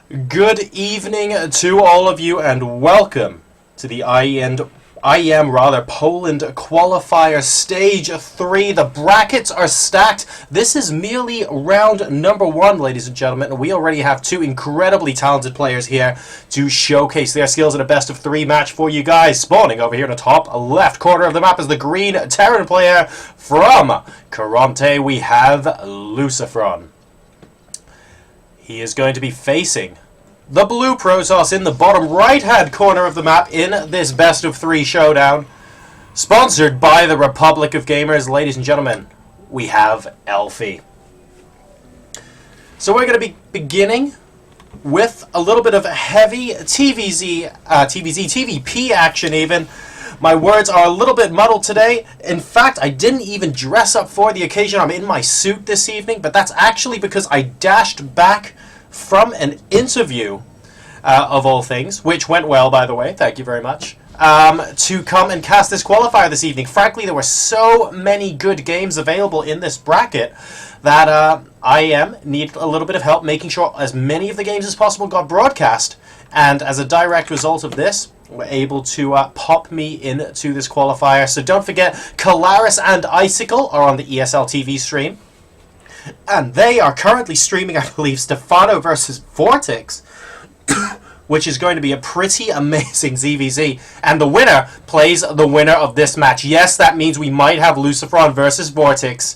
Good evening to all of you and welcome to the IEM Poland Qualifier Stage 3. The brackets are stacked. This is merely round number 1, ladies and gentlemen. We already have two incredibly talented players here to showcase their skills in a best of 3 match for you guys. Spawning over here in the top left corner of the map is the green Terran player from Toronto. We have LucifroN. He is going to be facing the blue Protoss in the bottom right-hand corner of the map in this best of 3 showdown. Sponsored by the Republic of Gamers, ladies and gentlemen, we have Elfi. So we're going to be beginning with a little bit of heavy TVP action even. My words are a little bit muddled today. In fact, I didn't even dress up for the occasion. I'm in my suit this evening, but that's actually because I dashed back from an interview, of all things, which went well, by the way, thank you very much, to come and cast this qualifier this evening. Frankly, there were so many good games available in this bracket that IEM needed a little bit of help making sure as many of the games as possible got broadcast, and as a direct result of this, we're able to pop me into this qualifier. So don't forget, Colossus and Icicle are on the ESL TV stream, and they are currently streaming, I believe, Stefano versus Vortex, which is going to be a pretty amazing ZVZ. And the winner plays the winner of this match. Yes, that means we might have LucifroN versus Vortex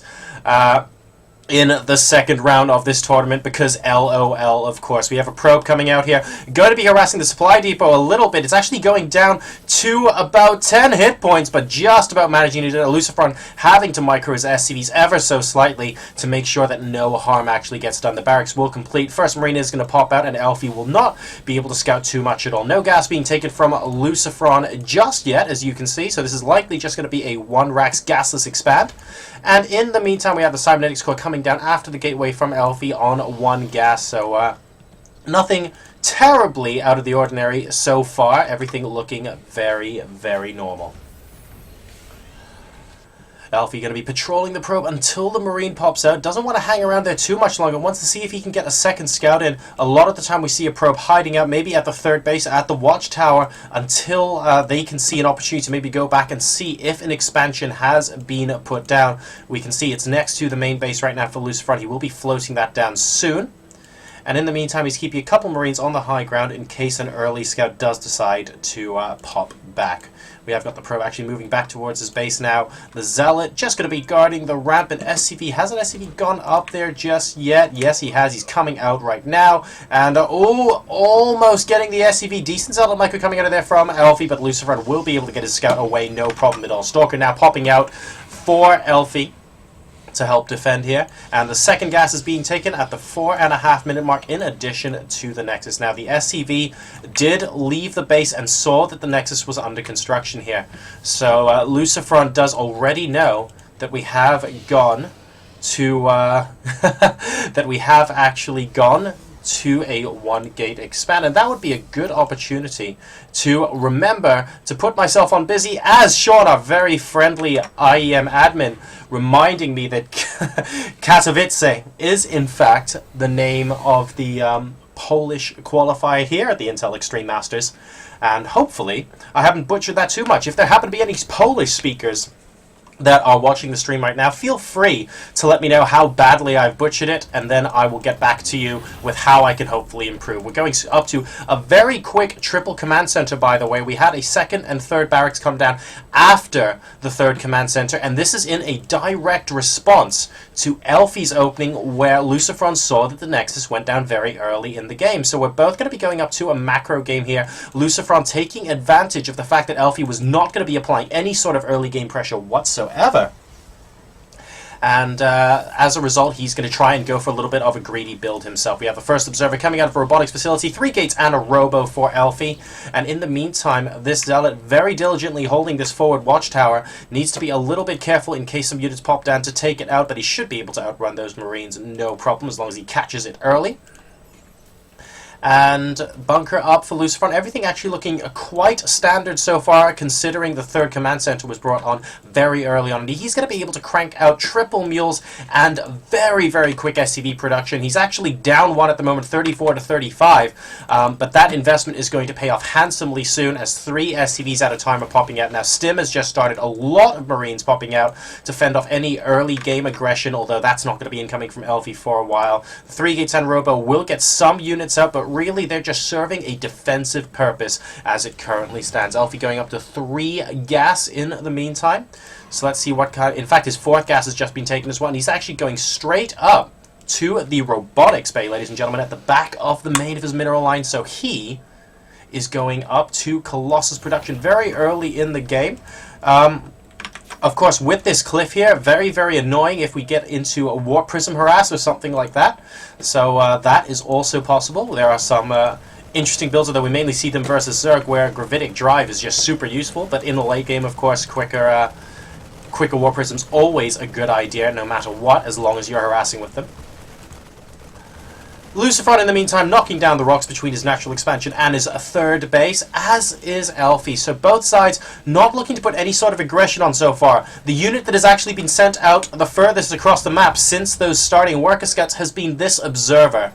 in the second round of this tournament, because LOL, of course. We have a probe coming out here, going to be harassing the supply depot a little bit. It's actually going down to about 10 hit points, but just about managing to do it. LucifroN having to micro his SCVs ever so slightly to make sure that no harm actually gets done. The barracks will complete. First Marine is going to pop out, and Elfi will not be able to scout too much at all. No gas being taken from LucifroN just yet, as you can see, so this is likely just going to be a 1-Rax gasless expand. And in the meantime, we have the Cybernetics core coming down after the gateway from Elfi on 1 gas. So nothing terribly out of the ordinary so far. Everything looking very, very normal. Elfi going to be patrolling the probe until the Marine pops out. Doesn't want to hang around there too much longer. Wants to see if he can get a second scout in. A lot of the time we see a probe hiding out, maybe at the third base, at the watchtower, until they can see an opportunity to maybe go back and see if an expansion has been put down. We can see it's next to the main base right now for LucifroN. He will be floating that down soon. And in the meantime, he's keeping a couple Marines on the high ground in case an early scout does decide to pop back. We have got the probe actually moving back towards his base now. The Zealot just going to be guarding the ramp, and SCV. Hasn't SCV gone up there just yet? Yes, he has. He's coming out right now. And, almost getting the SCV. Decent Zealot micro coming out of there from Elfi, but LucifroN will be able to get his scout away, no problem at all. Stalker now popping out for Elfi to help defend here, and the second gas is being taken at the 4.5 minute mark in addition to the Nexus. Now the SCV did leave the base and saw that the Nexus was under construction here, so LucifroN does already know that we have gone to that we have actually gone to a 1-gate expand, and that would be a good opportunity to remember to put myself on busy, as Sean, our very friendly IEM admin, reminding me that Katowice is in fact the name of the Polish qualifier here at the Intel Extreme Masters, and hopefully I haven't butchered that too much. If there happen to be any Polish speakers that are watching the stream right now, feel free to let me know how badly I've butchered it, and then I will get back to you with how I can hopefully improve. We're going up to a very quick triple command center, by the way. We had a second and third barracks come down after the third command center, and this is in a direct response to Elfi's opening, where LucifroN saw that the Nexus went down very early in the game. So we're both going to be going up to a macro game here. LucifroN taking advantage of the fact that Elfi was not going to be applying any sort of early game pressure whatsoever. And as a result, he's going to try and go for a little bit of a greedy build himself. We have the first observer coming out of a robotics facility, 3 gates and a robo for Elfi. And in the meantime, this Zealot, very diligently holding this forward watchtower, needs to be a little bit careful in case some units pop down to take it out, but he should be able to outrun those Marines no problem as long as he catches it early. And bunker up for LucifroN. Everything actually looking quite standard so far, considering the third command center was brought on very early on. And he's going to be able to crank out triple mules and very, very quick SCV production. He's actually down one at the moment, 34 to 35. But that investment is going to pay off handsomely soon, as 3 SCVs at a time are popping out. Now, Stim has just started a lot of Marines popping out to fend off any early game aggression, although that's not going to be incoming from Elfi for a while. 3 Gates and Robo will get some units out, but really they're just serving a defensive purpose as it currently stands. Elfi going up to 3 gas in the meantime. So let's see what kind. In fact, his 4th gas has just been taken as well, and he's actually going straight up to the robotics bay, ladies and gentlemen, at the back of the main of his mineral line. So he is going up to Colossus production very early in the game. Of course, with this cliff here, very, very annoying if we get into a Warp Prism harass or something like that. So that is also possible. There are some interesting builds, although we mainly see them versus Zerg, where Gravitic Drive is just super useful. But in the late game, of course, quicker Warp Prism's always a good idea, no matter what, as long as you're harassing with them. LucifroN, in the meantime, knocking down the rocks between his natural expansion and his 3rd base, as is Elfi. So both sides not looking to put any sort of aggression on so far. The unit that has actually been sent out the furthest across the map since those starting worker scouts has been this Observer.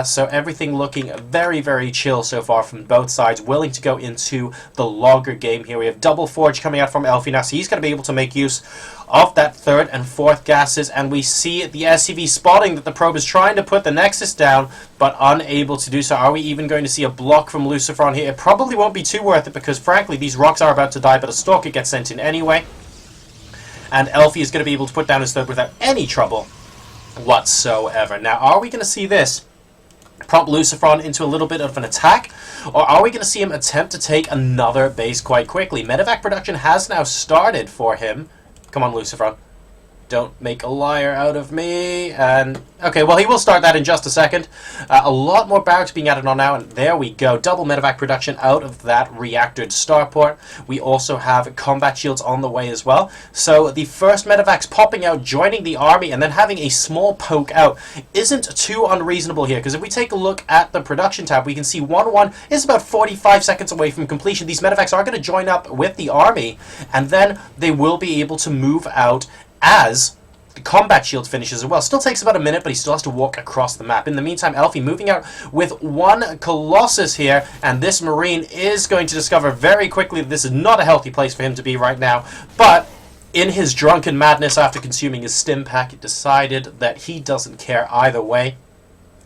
So everything looking very, very chill so far from both sides, willing to go into the longer game here. We have Double Forge coming out from Elfi now, so he's going to be able to make use of that 3rd and 4th gases, and we see the SCV spotting that the probe is trying to put the Nexus down, but unable to do so. Are we even going to see a block from LucifroN here? It probably won't be too worth it, because frankly these rocks are about to die, but a Stalker gets sent in anyway, and Elfi is going to be able to put down his 3rd without any trouble whatsoever. Now, are we going to see this prompt LucifroN into a little bit of an attack, or are we going to see him attempt to take another base quite quickly? Medevac production has now started for him. Come on, LucifroN. Don't make a liar out of me. And okay, well, he will start that in just a second. A lot more barracks being added on now, and there we go. Double medevac production out of that reactored starport. We also have combat shields on the way as well. So the first medevacs popping out, joining the army, and then having a small poke out isn't too unreasonable here, because if we take a look at the production tab, we can see 1-1 is about 45 seconds away from completion. These medevacs are going to join up with the army, and then they will be able to move out as the combat shield finishes as well. Still takes about a minute, but he still has to walk across the map. In the meantime, Elfi moving out with 1 Colossus here, and this Marine is going to discover very quickly that this is not a healthy place for him to be right now, but in his drunken madness after consuming his stim pack, decided that he doesn't care either way.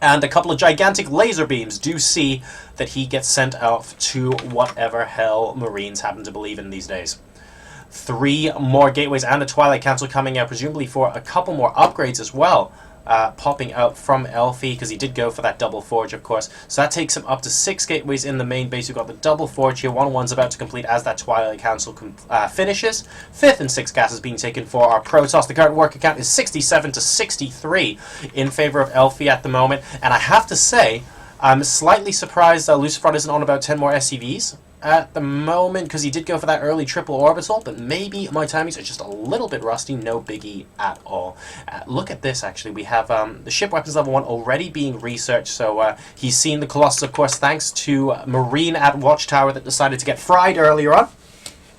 And a couple of gigantic laser beams do see that he gets sent off to whatever hell Marines happen to believe in these days. 3 more gateways and the Twilight Council coming out, presumably for a couple more upgrades as well, popping out from Elfi, because he did go for that Double Forge, of course. So that takes him up to 6 gateways in the main base. We've got the Double Forge here. 1-1's about to complete as that Twilight Council finishes. 5th and 6th gas is being taken for our Protoss. The current worker count is 67 to 63 in favor of Elfi at the moment. And I have to say, I'm slightly surprised that LucifroN isn't on about 10 more SCVs at the moment, because he did go for that early triple orbital, but maybe my timings are just a little bit rusty. No biggie at all. Look at this, actually. We have the ship weapons level 1 already being researched, so he's seen the Colossus, of course, thanks to Marine at Watchtower that decided to get fried earlier on,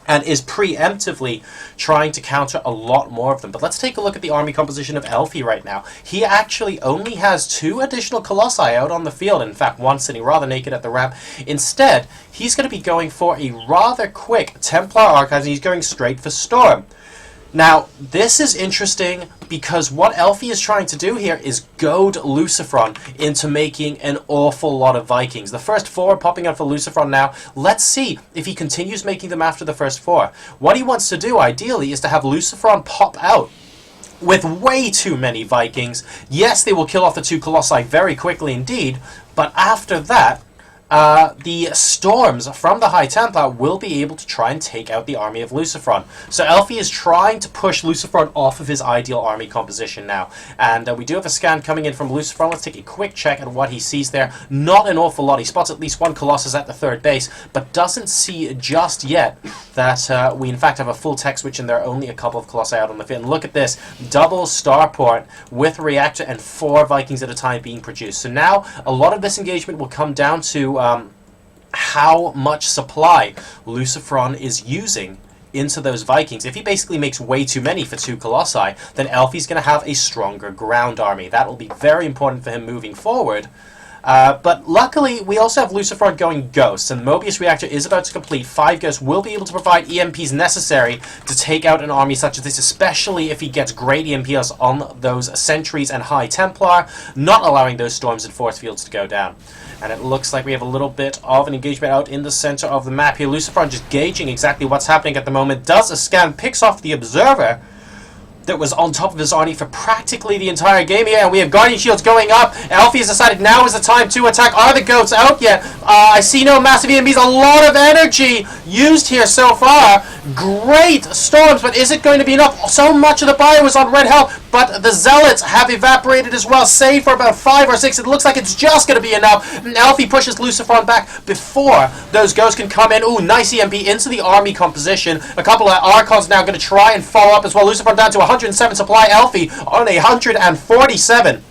and is preemptively trying to counter a lot more of them. But let's take a look at the army composition of Elfi right now. He actually only has 2 additional Colossi out on the field. In fact, 1 sitting rather naked at the ramp. Instead, he's going to be going for a rather quick Templar Archives, and he's going straight for Storm. Now, this is interesting because what Elfi is trying to do here is goad LucifroN into making an awful lot of Vikings. The first 4 are popping out for LucifroN now. Let's see if he continues making them after the first 4. What he wants to do, ideally, is to have LucifroN pop out with way too many Vikings. Yes, they will kill off the 2 Colossi very quickly indeed, but after that, the storms from the High Templar will be able to try and take out the army of LucifroN. So Elfi is trying to push LucifroN off of his ideal army composition now. And we do have a scan coming in from LucifroN. Let's take a quick check at what he sees there. Not an awful lot. He spots at least one Colossus at the third base, but doesn't see just yet that we in fact have a full tech switch and there are only a couple of Colossi out on the field. And look at this. Double starport with reactor and 4 Vikings at a time being produced. So now a lot of this engagement will come down to how much supply LucifroN is using into those Vikings. If he basically makes way too many for 2 Colossi, then Elfi's going to have a stronger ground army. That will be very important for him moving forward. But luckily, we also have LucifroN going Ghosts, and the Mobius Reactor is about to complete. 5 Ghosts will be able to provide EMPs necessary to take out an army such as this, especially if he gets great EMPs on those Sentries and High Templar, not allowing those Storms and Force Fields to go down. And it looks like we have a little bit of an engagement out in the center of the map here. LucifroN just gauging exactly what's happening at the moment. Does a scan, picks off the Observer that was on top of his army for practically the entire game here, and we have Guardian Shields going up. Elfi has decided now is the time to attack. Are the goats out yet? I see no massive EMPs. A lot of energy used here so far. Great storms, but is it going to be enough? So much of the bio is on red health, but the Zealots have evaporated as well, save for about 5 or 6. It looks like it's just going to be enough. And Elfi pushes LucifroN back before those ghosts can come in. Ooh, nice EMP into the army composition. A couple of Archons now going to try and follow up as well. LucifroN down to 107 supply. Elfi on 147.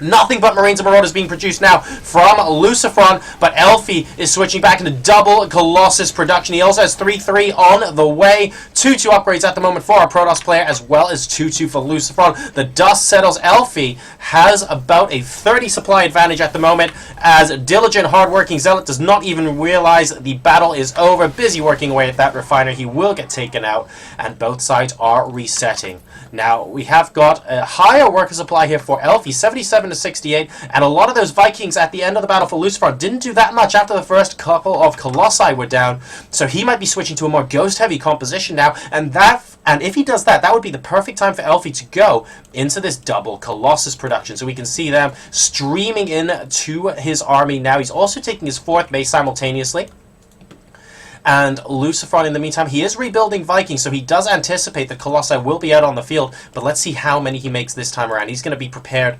Nothing but Marines and Marauders being produced now from LucifroN, but Elfi is switching back into double Colossus production. He also has 3-3 on the way. 2-2 upgrades at the moment for our Protoss player, as well as 2-2 for LucifroN. The dust settles. Elfi has about a 30 supply advantage at the moment, as diligent, hardworking Zealot does not even realize the battle is over. Busy working away at that refiner. He will get taken out, and both sides are resetting. Now, we have got a higher worker supply here for Elfi, 77 to 68, and a lot of those Vikings at the end of the battle for LucifroN didn't do that much after the first couple of Colossi were down, so he might be switching to a more ghost-heavy composition now, and if he does that, that would be the perfect time for Elfi to go into this double Colossus production, so we can see them streaming in to his army now. He's also taking his 4th base simultaneously. And LucifroN, in the meantime, he is rebuilding Vikings, so he does anticipate that Colossi will be out on the field, but let's see how many he makes this time around. He's going to be prepared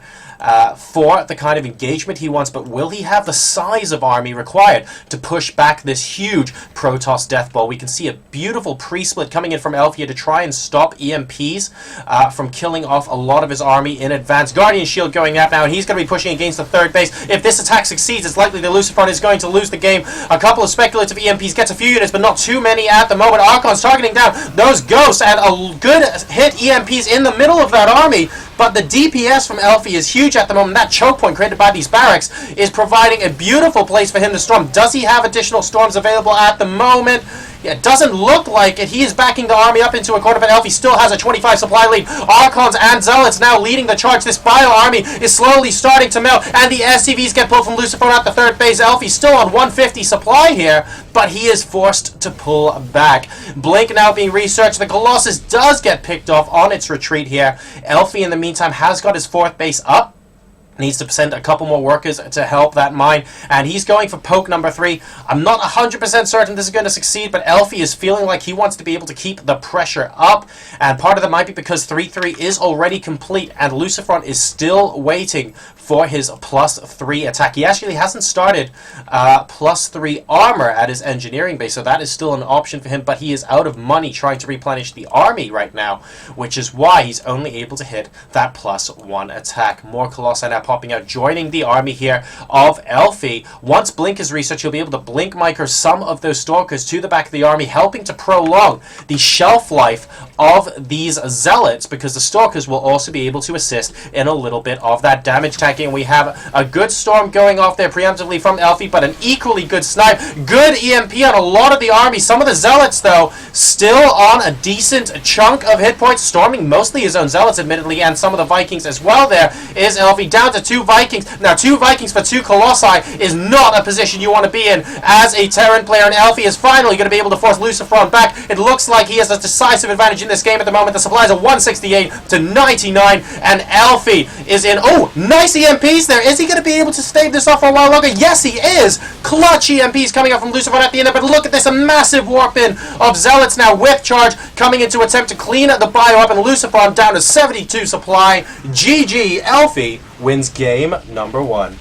for the kind of engagement he wants, but will he have the size of army required to push back this huge Protoss death ball? We can see a beautiful pre-split coming in from Elfi to try and stop EMPs from killing off a lot of his army in advance. Guardian Shield going out now, and he's going to be pushing against the 3rd base. If this attack succeeds, it's likely that LucifroN is going to lose the game. A couple of speculative EMPs gets a few units, but not too many at the moment. Archons targeting down those ghosts, and a good hit EMPs in the middle of that army, but the DPS from Elfi is huge at the moment. That choke point created by these barracks is providing a beautiful place for him to storm. Does he have additional storms available at the moment? Yeah, it doesn't look like it. He is backing the army up into a corner, but Elfi still has a 25 supply lead. Archons and Zealots now leading the charge. This bio army is slowly starting to melt, and the SCVs get pulled from LucifroN at the 3rd base. Elfi still on 150 supply here, but he is forced to pull back. Blink now being researched. The Colossus does get picked off on its retreat here. Elfi, in the meantime, has got his 4th base up. Needs to send a couple more workers to help that mine, and he's going for poke number 3. I'm not 100% certain this is going to succeed, but Elfi is feeling like he wants to be able to keep the pressure up, and part of that might be because 3-3 is already complete, and LucifroN is still waiting for his +3 attack. He actually hasn't started +3 armor at his engineering base, so that is still an option for him, but he is out of money trying to replenish the army right now, which is why he's only able to hit that +1 attack. More Colossi now popping out, joining the army here of Elfi. Once Blink is researched, he'll be able to Blink Micro some of those Stalkers to the back of the army, helping to prolong the shelf life of these Zealots, because the Stalkers will also be able to assist in a little bit of that damage tanking. We have a good storm going off there preemptively from Elfi, but an equally good snipe. Good EMP on a lot of the army. Some of the Zealots, though, still on a decent chunk of hit points, storming mostly his own Zealots, admittedly, and some of the Vikings as well. There is Elfi down to the 2 Vikings. Now, 2 Vikings for 2 Colossi is not a position you want to be in as a Terran player, and Elfi is finally going to be able to force LucifroN back. It looks like he has a decisive advantage in this game at the moment. The supplies are 168 to 99, and Elfi is in. Oh, nice EMPs there. Is he going to be able to stave this off for a while longer? Yes, he is. Clutch EMPs coming up from LucifroN at the end, but look at this, a massive warp in of Zealots now with charge coming in to attempt to clean the bio up, and LucifroN down to 72 supply. GG, Elfi wins game number 1.